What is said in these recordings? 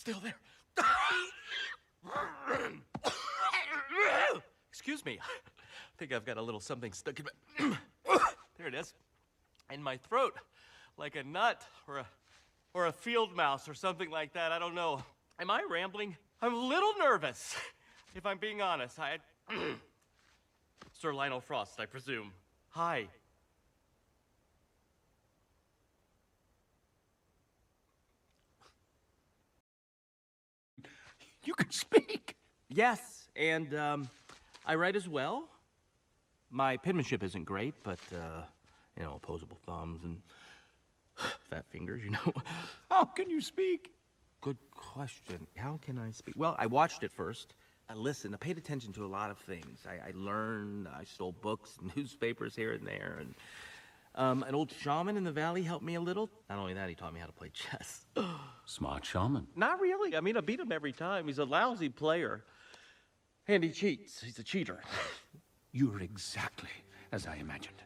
still there. Excuse me. I think I've got a little something stuck in my... There it is. In my throat. Like a nut or a field mouse or something like that. I don't know. Am I rambling? I'm a little nervous, if I'm being honest. Sir Lionel Frost, I presume. Hi. You can speak. Yes, and I write as well. My penmanship isn't great, but you know, opposable thumbs and fat fingers, you know. How can you speak? Good question. How can I speak? Well, I watched it first. I listened. I paid attention to a lot of things. I learned. I stole books, newspapers here and there, and an old shaman in the valley helped me a little. Not only that, he taught me how to play chess. Smart shaman. Not really. I mean, I beat him every time. He's a lousy player. And he cheats. He's a cheater. You're exactly as I imagined.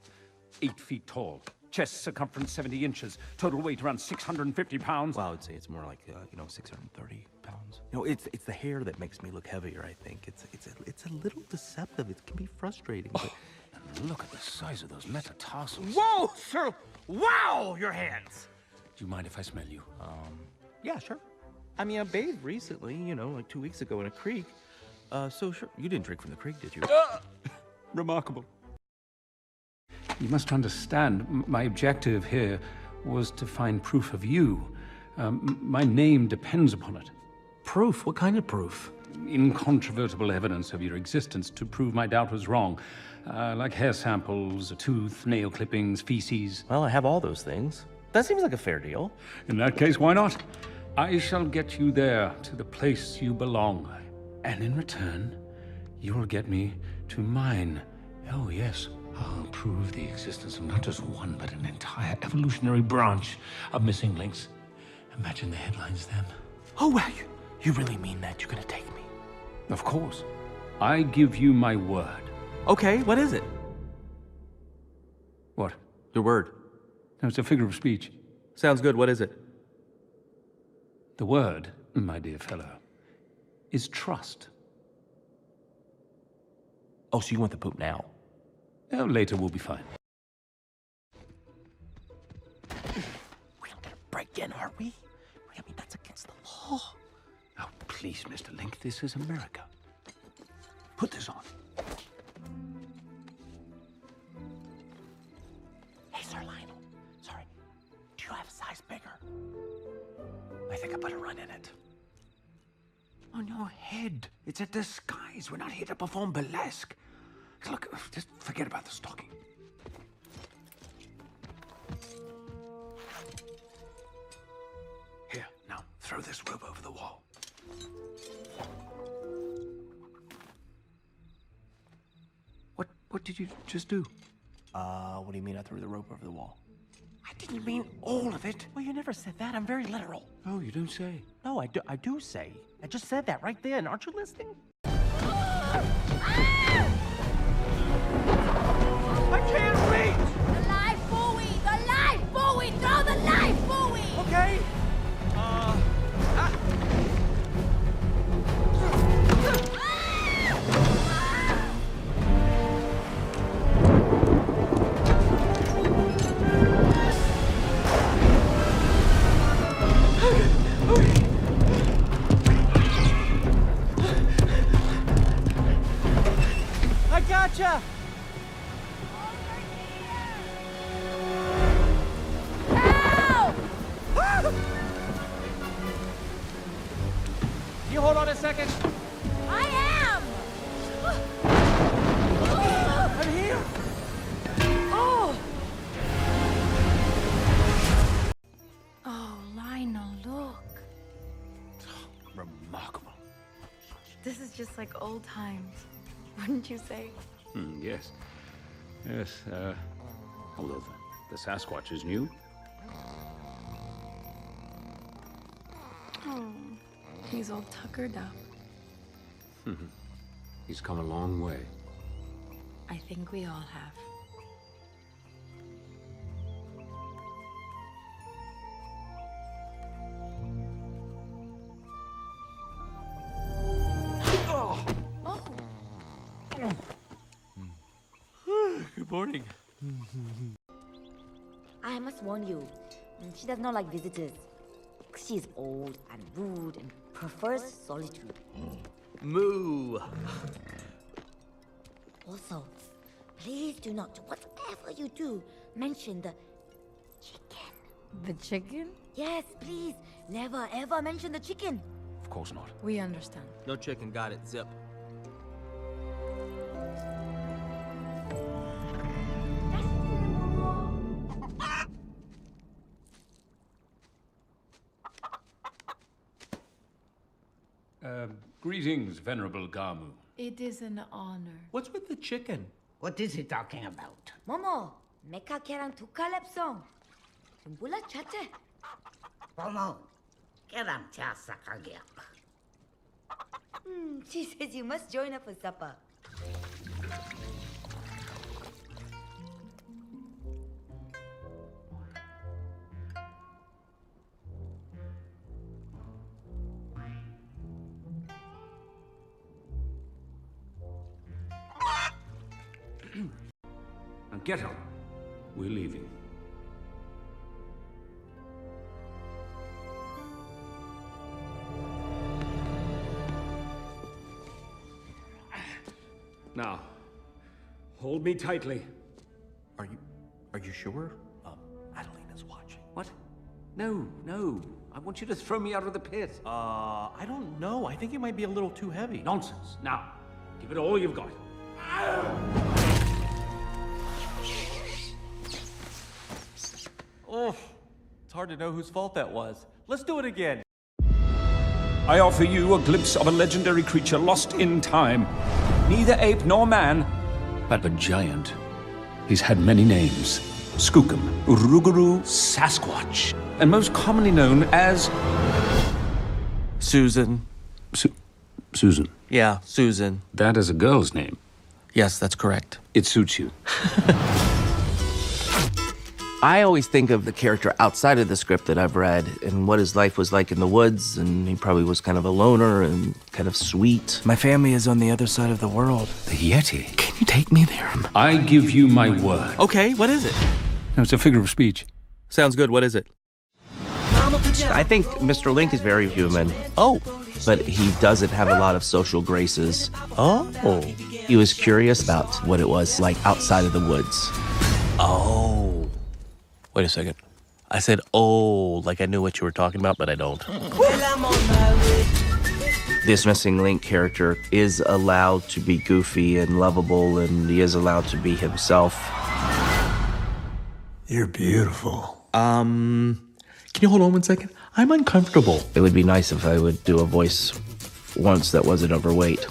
8 feet tall, chest circumference 70 inches, total weight around 650 pounds. Well, I would say it's more like, 630 pounds. You know, it's the hair that makes me look heavier, I think. It's a little deceptive. It can be frustrating, but... And look at the size of those metatarsals. Whoa, sir! Wow, your hands! Do you mind if I smell you? Yeah, sure. I mean, I bathed recently, you know, like 2 weeks ago in a creek. So sure. You didn't drink from the creek, did you? Remarkable. You must understand, my objective here was to find proof of you. My name depends upon it. Proof? What kind of proof? Incontrovertible evidence of your existence to prove my doubt was wrong. Like hair samples, a tooth, nail clippings, feces. Well, I have all those things. That seems like a fair deal. In that case, why not? I shall get you there, to the place you belong. And in return, you will get me to mine. Oh, yes. I'll prove the existence of not just one, but an entire evolutionary branch of missing links. Imagine the headlines then. Oh, wow, you really mean that? You're gonna take me? Of course. I give you my word. Okay, what is it? What? Your word. No, it's a figure of speech. Sounds good. What is it? The word, my dear fellow, is trust. Oh, so you want the poop now? Oh, later we'll be fine. We're not gonna break in, are we? I mean, that's against the law. Oh, please, Mr. Link, this is America. Put this on. Hey, Sir Lionel. Sorry. Do you have a size bigger? I think I better run in it. On your head. It's a disguise. We're not here to perform burlesque. Look, just forget about the stocking. Here, now, throw this robe over the wall. What did you just do? What do you mean I threw the rope over the wall? I didn't mean all of it. Well, you never said that. I'm very literal. Oh, you don't say. No, I do say. I just said that right then. Aren't you listening? I can't reach! The life buoy! The life buoy! Throw the life buoy! Okay. I gotcha! Help! You hold on a second. I am! I'm here. Oh! Oh, Lionel, look. Remarkable. This is just like old times, wouldn't you say? Yes. Yes, although the Sasquatch is new. Oh, he's all tuckered up. He's come a long way. I think we all have. Good morning. I must warn you, she does not like visitors. She is old and rude and prefers solitude. Moo. Also, please do not, whatever you do, mention the chicken. The chicken? Yes, please. Never ever mention the chicken. Of course not. We understand. No chicken, got it. Zip. Greetings, Venerable Gamu. It is an honor. What's with the chicken? What is he talking about? Momo, meka kerang tukar song. Jumpulah chatte. Pomo, kerang tiasa kagiak. She says you must join her for supper. Now get up. We're leaving. Now, hold me tightly. Are you sure? Adelina's watching. What? No, no. I want you to throw me out of the pit. I don't know. I think it might be a little too heavy. Nonsense. Now, give it all you've got. Oh, it's hard to know whose fault that was. Let's do it again. I offer you a glimpse of a legendary creature lost in time. Neither ape nor man, but a giant. He's had many names. Skookum, Uruguru, Sasquatch, and most commonly known as... Susan. Susan. Yeah, Susan. That is a girl's name. Yes, that's correct. It suits you. I always think of the character outside of the script that I've read and what his life was like in the woods, and he probably was kind of a loner and kind of sweet. My family is on the other side of the world. The Yeti. Can you take me there? I give you my word. Okay, what is it? No, it's a figure of speech. Sounds good. What is it? I think Mr. Link is very human. Oh. But he doesn't have a lot of social graces. Oh. He was curious about what it was like outside of the woods. Oh. Wait a second. I said, oh, like I knew what you were talking about, but I don't. This Missing Link character is allowed to be goofy and lovable, and he is allowed to be himself. You're beautiful. Can you hold on 1 second? I'm uncomfortable. It would be nice if I would do a voice once that wasn't overweight.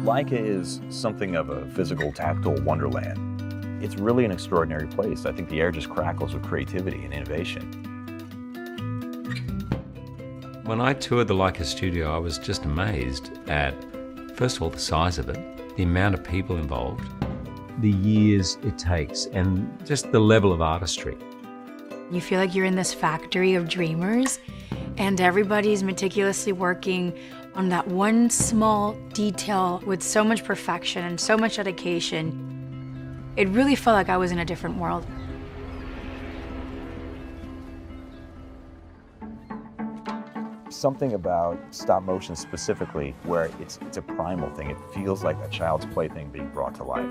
Laika is something of a physical, tactile wonderland. It's really an extraordinary place. I think the air just crackles with creativity and innovation. When I toured the Laika studio, I was just amazed at, first of all, the size of it, the amount of people involved, the years it takes, and just the level of artistry. You feel like you're in this factory of dreamers, and everybody's meticulously working on that one small detail with so much perfection and so much dedication. It really felt like I was in a different world. Something about stop motion specifically, where it's a primal thing. It feels like a child's plaything being brought to life.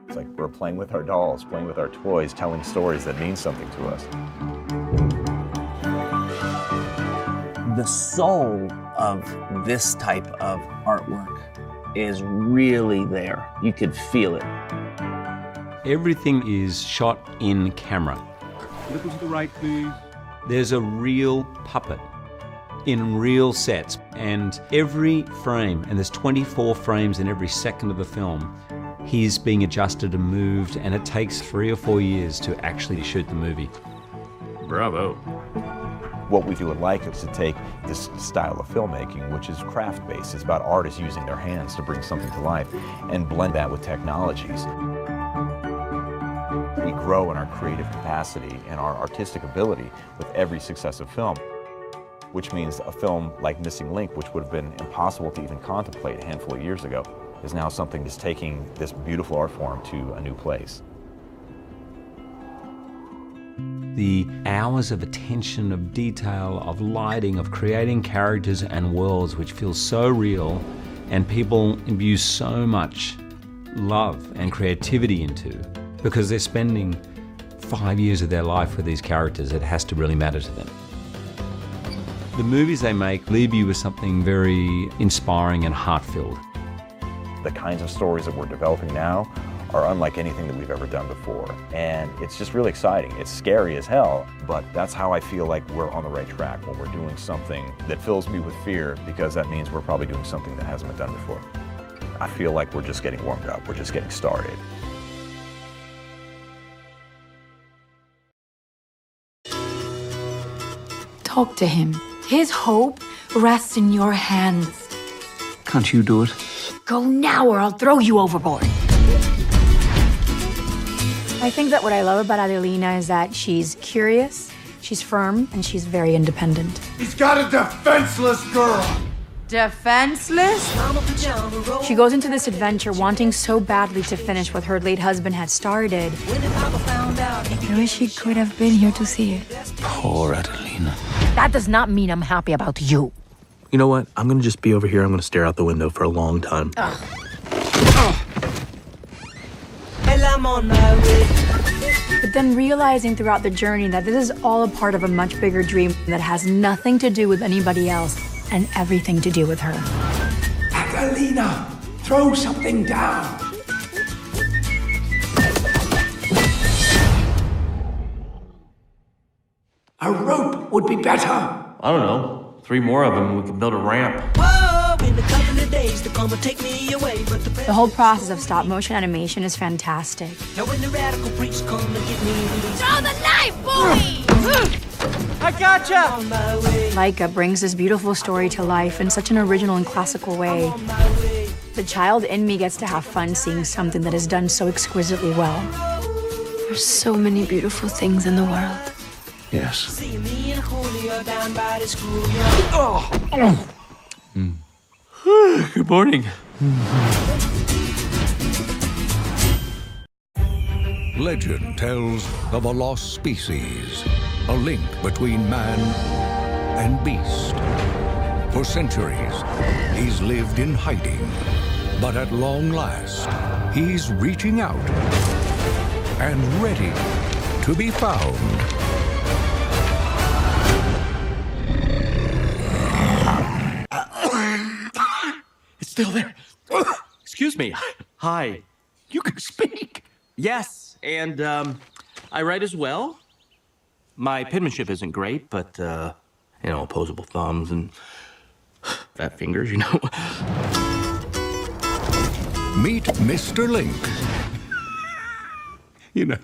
It's like we're playing with our dolls, playing with our toys, telling stories that mean something to us. The soul of this type of artwork is really there. You could feel it. Everything is shot in camera. Look to the right, please. There's a real puppet in real sets, and every frame, and there's 24 frames in every second of the film, he's being adjusted and moved, and it takes 3 or 4 years to actually shoot the movie. Bravo. What we do at Laika is to take this style of filmmaking, which is craft-based. It's about artists using their hands to bring something to life, and blend that with technologies. We grow in our creative capacity and our artistic ability with every successive film, which means a film like Missing Link, which would have been impossible to even contemplate a handful of years ago, is now something that's taking this beautiful art form to a new place. The hours of attention, of detail, of lighting, of creating characters and worlds which feel so real, and people imbue so much love and creativity into, because they're spending 5 years of their life with these characters, it has to really matter to them. The movies they make leave you with something very inspiring and heart-filled. The kinds of stories that we're developing now are unlike anything that we've ever done before. And it's just really exciting. It's scary as hell, but that's how I feel like we're on the right track, when we're doing something that fills me with fear, because that means we're probably doing something that hasn't been done before. I feel like we're just getting warmed up. We're just getting started. Talk to him. His hope rests in your hands. Can't you do it? Go now or I'll throw you overboard. I think that what I love about Adelina is that she's curious, she's firm, and she's very independent. He's got a defenseless girl. Defenseless? She goes into this adventure wanting so badly to finish what her late husband had started. I wish she could have been here to see it. Poor Adelina. That does not mean I'm happy about you. You know what? I'm gonna just be over here. I'm gonna stare out the window for a long time. But then realizing throughout the journey that this is all a part of a much bigger dream that has nothing to do with anybody else and everything to do with her. Adelina, throw something down. A rope would be better. I don't know. 3 more of them, we can build a ramp. The whole process of stop motion animation is fantastic. Throw the knife, boy! I gotcha! Laika brings this beautiful story to life in such an original and classical way. The child in me gets to have fun seeing something that is done so exquisitely well. There's so many beautiful things in the world. Yes. Good morning. Legend tells of a lost species, a link between man and beast. For centuries, he's lived in hiding, but at long last, he's reaching out and ready to be found. It's still there. Excuse me. Hi. You can speak. Yes, and I write as well. My penmanship isn't great, but opposable thumbs and fat fingers, Meet Mr. Link.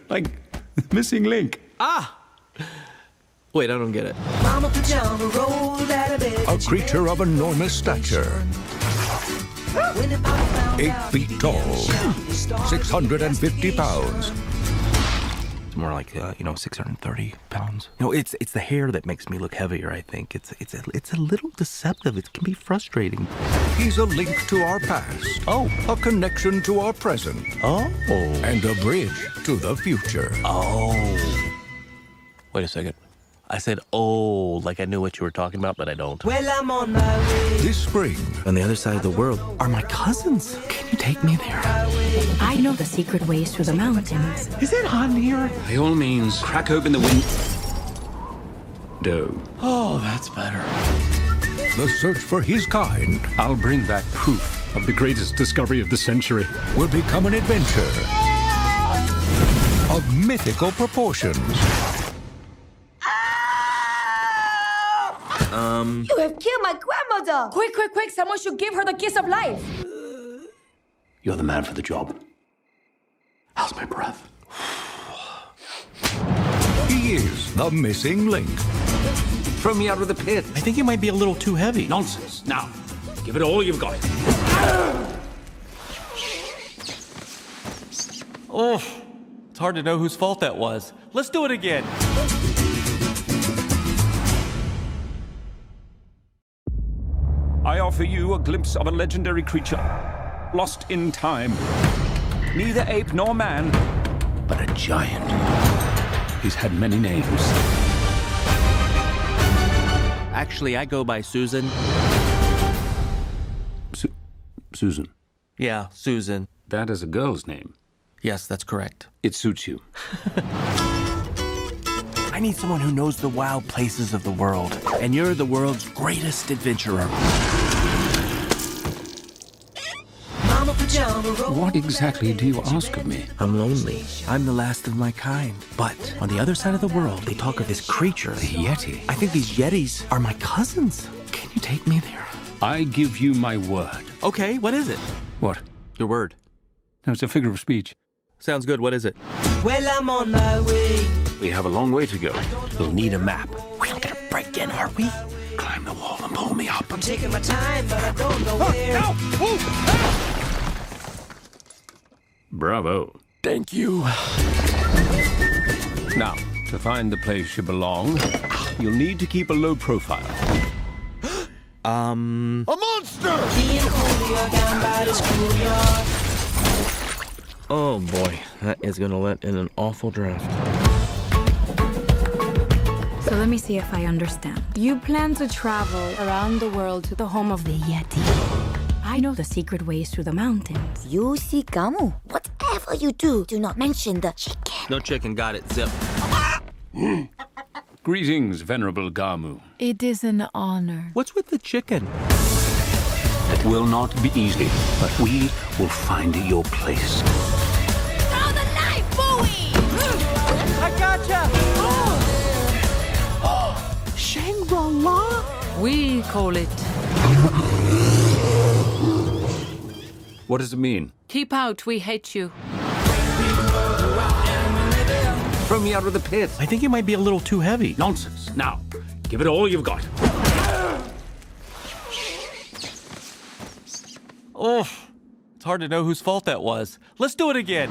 Like Missing Link. Ah! Wait, I don't get it. A creature of enormous stature. 8 feet tall, 650 pounds. It's more like 630 pounds. It's the hair that makes me look heavier. I think it's a little deceptive. It can be frustrating. He's a link to our past. Oh. A connection to our present. Oh. And a bridge to the future. Oh. Wait a second. I said, oh, like I knew what you were talking about, but I don't. Well, I'm on my way. This spring, On the other side of the world are my cousins. Can you take me there? I know the secret ways through the mountains. Is it hot in here? By all means, crack open the window. Oh, that's better. the search for his kind I'll bring back proof of the greatest discovery of the century. will become an adventure of mythical proportions. You have killed my grandmother! Quick, quick, quick! Someone should give her the kiss of life! You're the man for the job. How's my breath? He is the missing link. Throw me out of the pit. I think it might be a little too heavy. Nonsense. Now, give it all you've got. Oh, it's hard to know whose fault that was. Let's do it again. I offer you a glimpse of a legendary creature, lost in time. Neither ape nor man, but a giant. He's had many names. Actually, I go by Susan. Susan. Yeah, Susan. That is a girl's name. Yes, that's correct. It suits you. I need someone who knows the wild places of the world, and you're the world's greatest adventurer. What exactly do you ask of me? I'm lonely. I'm the last of my kind. But on the other side of the world, they talk of this creature, the Yeti. I think these Yetis are my cousins. Can you take me there? I give you my word. Okay, what is it? What? Your word. No, it's a figure of speech. Sounds good. What is it? Well, I'm on my way. We have a long way to go. We'll need a map. We're not gonna break in, are we? Climb the wall and pull me up. I'm taking my time, but I don't know where. Bravo. Thank you. Now, to find the place you belong, you'll need to keep a low profile. A monster! Me and Cody are down by the schoolyard. Oh boy, that is gonna let in an awful draft. So let me see if I understand. You plan to travel around the world to the home of the Yeti. I know the secret ways through the mountains. You see, Gamu, whatever you do not mention the chicken. No chicken, got it. Zip. Greetings, Venerable Gamu. It is an honor. What's with the chicken? It will not be easy, but we will find your place. Throw the knife, Bowie! I gotcha! Shangri-La? We call it. What does it mean? Keep out, we hate you. Throw me out of the pit. I think it might be a little too heavy. Nonsense. Now, give it all you've got. Oh, it's hard to know whose fault that was. Let's do it again.